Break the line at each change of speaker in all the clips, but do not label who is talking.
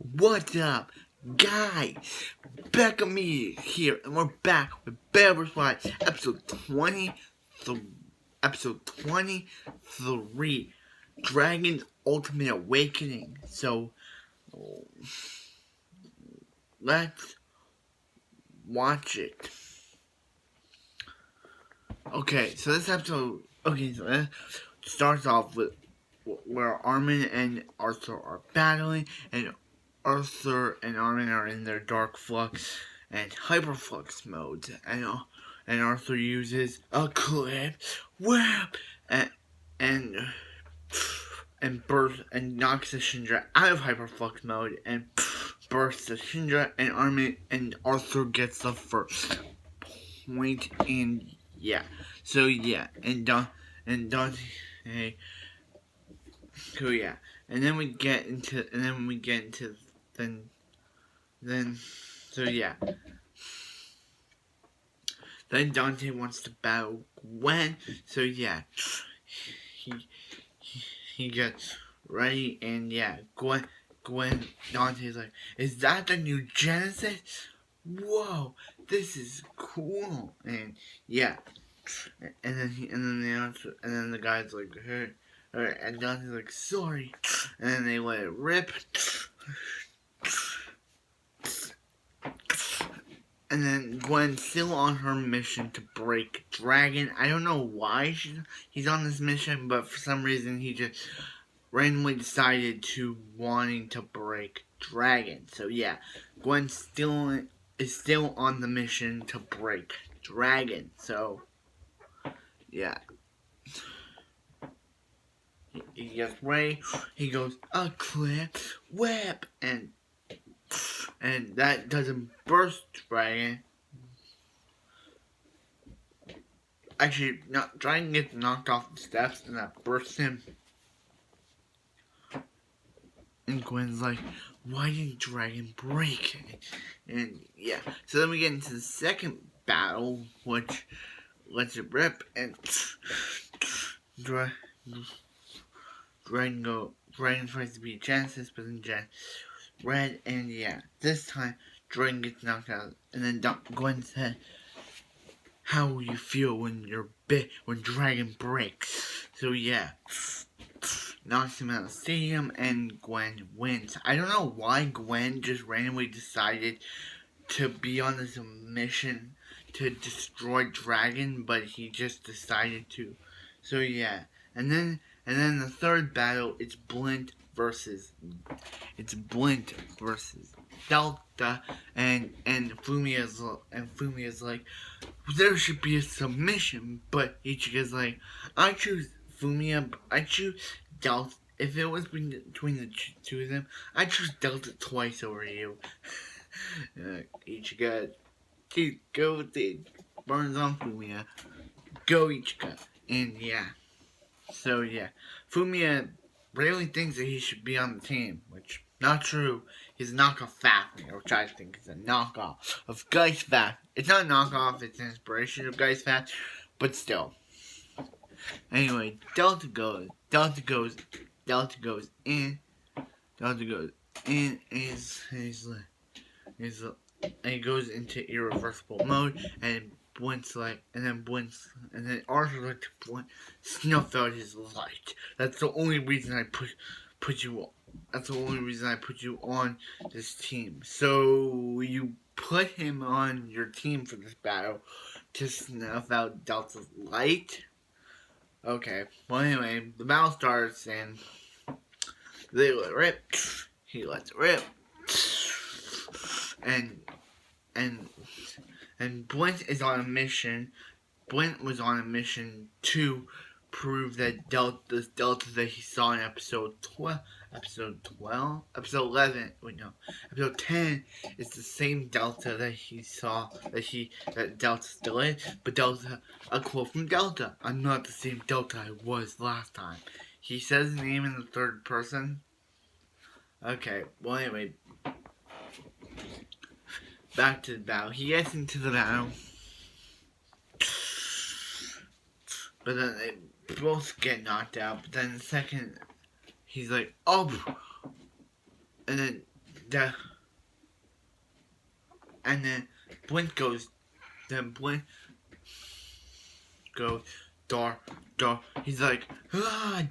What's up, guys? Back at me here, and we're back with Beyblade Burst Rise, episode 23, Dragon's Ultimate Awakening. So, let's watch it. Okay, so this episode, starts off with where Arman and Arthur are battling, and Arthur and Arman are in their dark flux and hyperflux modes, and Arthur uses a clip whip and bursts and knocks the Shindra out of hyperflux mode and bursts the Shindra, and Arman and Arthur gets the first point. And Dante. So yeah, and then we get into Then Dante wants to battle Gwen. So yeah, he gets ready, and Gwen Dante's like, "Is that the new Genesis? Whoa, this is cool!" And yeah, and then the guy's like, "Hey." And Dante's like, "Sorry," and then they let it rip. And then Gwen's still on her mission to break Dragon. I don't know why he's on this mission, but for some reason he just randomly decided to wanting to break Dragon. So yeah, Gwen is still on the mission to break Dragon. So yeah. He gets ready, he goes, "A clip whip," and that doesn't burst Dragon. Actually, Dragon gets knocked off the steps, and that bursts him. And Gwen's like, "Why didn't Dragon break?" And yeah, so then we get into the second battle, which lets it rip, and Dragon tries to beat Genesis, but then Genesis red, and yeah, this time Dragon gets knocked out, and then Gwen said, "How will you feel when when Dragon breaks?" So yeah, knocks him out of the stadium, and Gwen wins. I don't know why Gwen just randomly decided to be on this mission to destroy Dragon, but he just decided to. So yeah, and then the third battle, it's Blint versus Delta, and Fumia's like, "There should be a submission," but Ichigo's like, "I choose Fumia, I choose Delta. If it was between the two of them, I choose Delta twice over you." Ichigo, go with the burns on Fumia. Go Ichigo. And yeah. So yeah. Fumia really thinks that he should be on the team, which not true. He's a knockoff Fafnir, which I think is a knockoff of Geist Fafnir. It's not a knockoff, it's an inspiration of Geist Fafnir, but still. Anyway, Delta goes in, and he goes into irreversible mode, and Arthur like to snuff out his light. That's the only reason I put you on this team. So you put him on your team for this battle to snuff out Delta's light. Okay. Well, anyway, the battle starts, and they let it rip. He lets it rip, and Blint is on a mission. Blint was on a mission to prove that Delta that he saw in episode 11, episode 10 is the same Delta that he saw, that Delta still is, but a quote from Delta, "I'm not the same Delta I was last time." He says his name in the third person. Okay, well anyway, back to the battle. He gets into the battle, but then they both get knocked out. But then the second, he's like, "Oh," and then the and then Blink goes. Then Blink goes dark. He's like,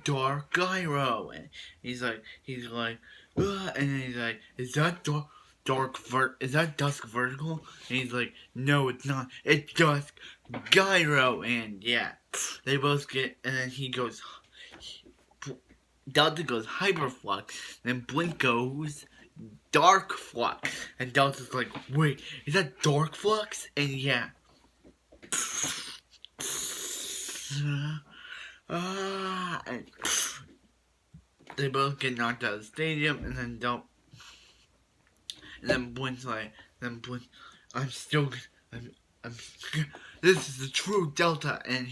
dark gyro, and he's like, and then he's like, is that is that dusk vertical? And he's like, no, it's not. It's dusk gyro, and yeah, they both get, and then he goes, Delta goes hyperflux, then Blink goes dark flux, and Delta's like, wait, is that dark flux? And yeah. And they both get knocked out of the stadium, and then Blink's like, I'm this is the true Delta, and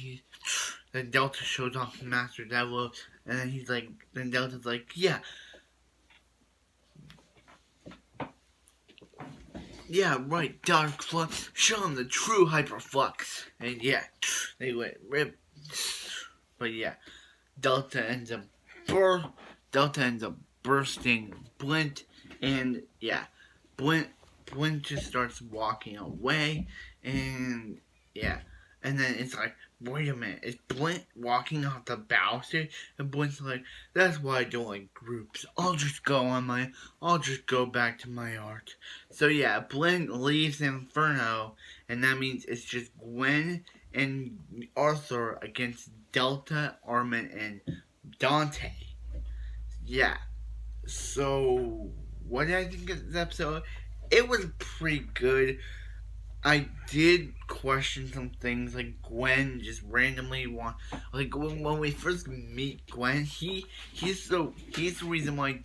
then Delta shows off Master Devil, and then then Delta's like, yeah, right, Dark Flux, show him the true Hyperflux, and yeah, they went rip, but yeah, Delta ends up bursting Blint, and yeah, Blint just starts walking away, and yeah, and then it's like, wait a minute, is Blint walking off the balustrade? And Blint's like, that's why I don't like groups. I'll just go back to my art. So yeah, Blint leaves Inferno, and that means it's just Gwyn and Arthur against Delta, Arman, and Dante. Yeah. So, what did I think of this episode? It was pretty good. I did question some things, like Gwen just randomly when we first meet Gwen, he's the reason why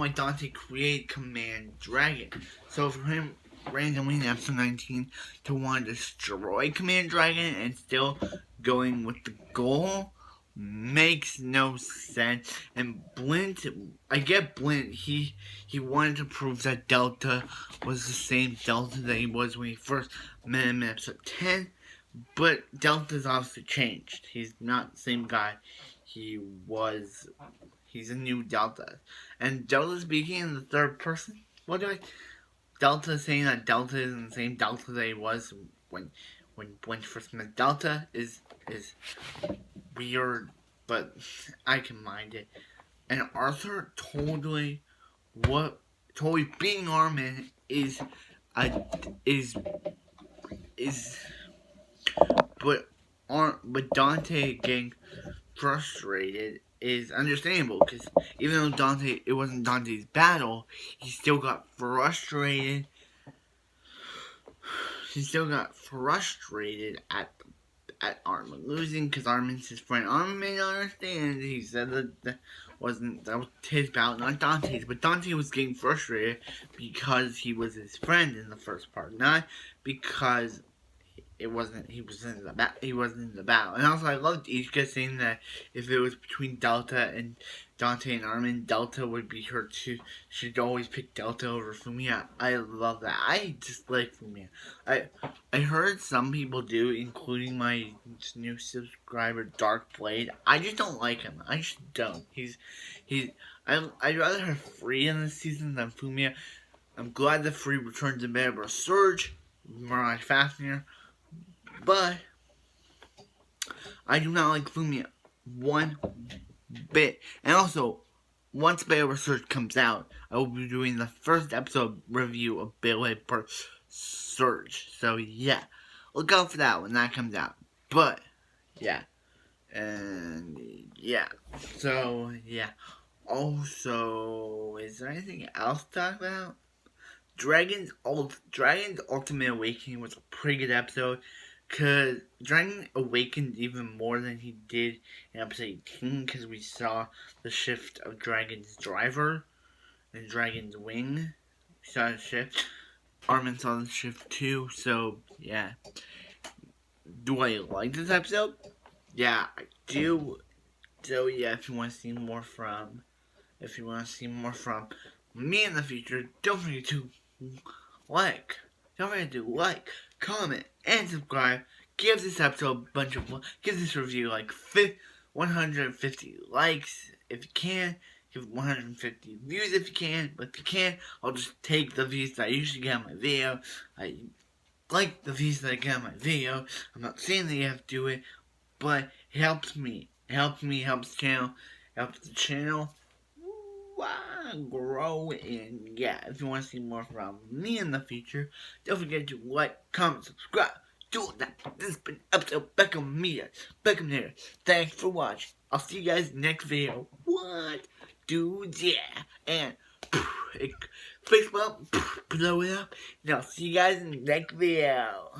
Dante created Command Dragon. So for him randomly in episode 19 to want to destroy Command Dragon and still going with the goal makes no sense. And Blint, I get Blint, he wanted to prove that Delta was the same Delta that he was when he first met him in episode 10, but Delta's obviously changed. He's not the same guy he's a new Delta. And Delta speaking in the third person? Delta saying that Delta isn't the same Delta that he was when Blint first met Delta is weird, but I can mind it. And Arthur totally being Arman but Dante getting frustrated is understandable, because even though it wasn't Dante's battle, he still got frustrated. At Arman losing, because Arman's his friend. Arman may not understand. He said that was his battle, not Dante's. But Dante was getting frustrated because he was his friend in the first part, not because he wasn't in the battle. And also, I loved each guy saying that if it was between Delta and Dante and Arman, Delta would be her too. She'd always pick Delta over Fumiya. I love that. I just like Fumiya. I heard some people do, including my new subscriber Dark Blade. I just don't like him. I just don't. I'd rather have Free in this season than Fumiya. I'm glad that Free returns in Beyblade Burst Surge, Mirai Fafnir, but I do not like Fumiya one bit. And also, once Beyblade Burst Surge comes out, I will be doing the first episode review of Beyblade Burst Surge. So yeah, look out for that when that comes out. But yeah, and yeah, so yeah. Also, is there anything else to talk about? Dragon's Ultimate Awakening was a pretty good episode, because Dragon awakened even more than he did in episode 18, because we saw the shift of Dragon's driver and Dragon's wing. We saw the shift. Arman saw the shift too, so yeah. Do I like this episode? Yeah, I do. So yeah, if you want to see more from me in the future, don't forget to like, comment, and subscribe. Give this episode a bunch of give this review like 150 likes if you can. Give 150 views if you can, but if you can't, I'll just take the views that I usually get on my video. I like the views that I get on my video. I'm not saying that you have to do it, but it helps me. It helps me, helps the channel grow. And yeah, if you want to see more from me in the future, don't forget to like, comment, subscribe. Do that. This has been episode Beckham Media. Beckham here. Thanks for watching. I'll see you guys next video. What? Dudes, yeah. And face bump, blow it up. And I'll see you guys in the next video.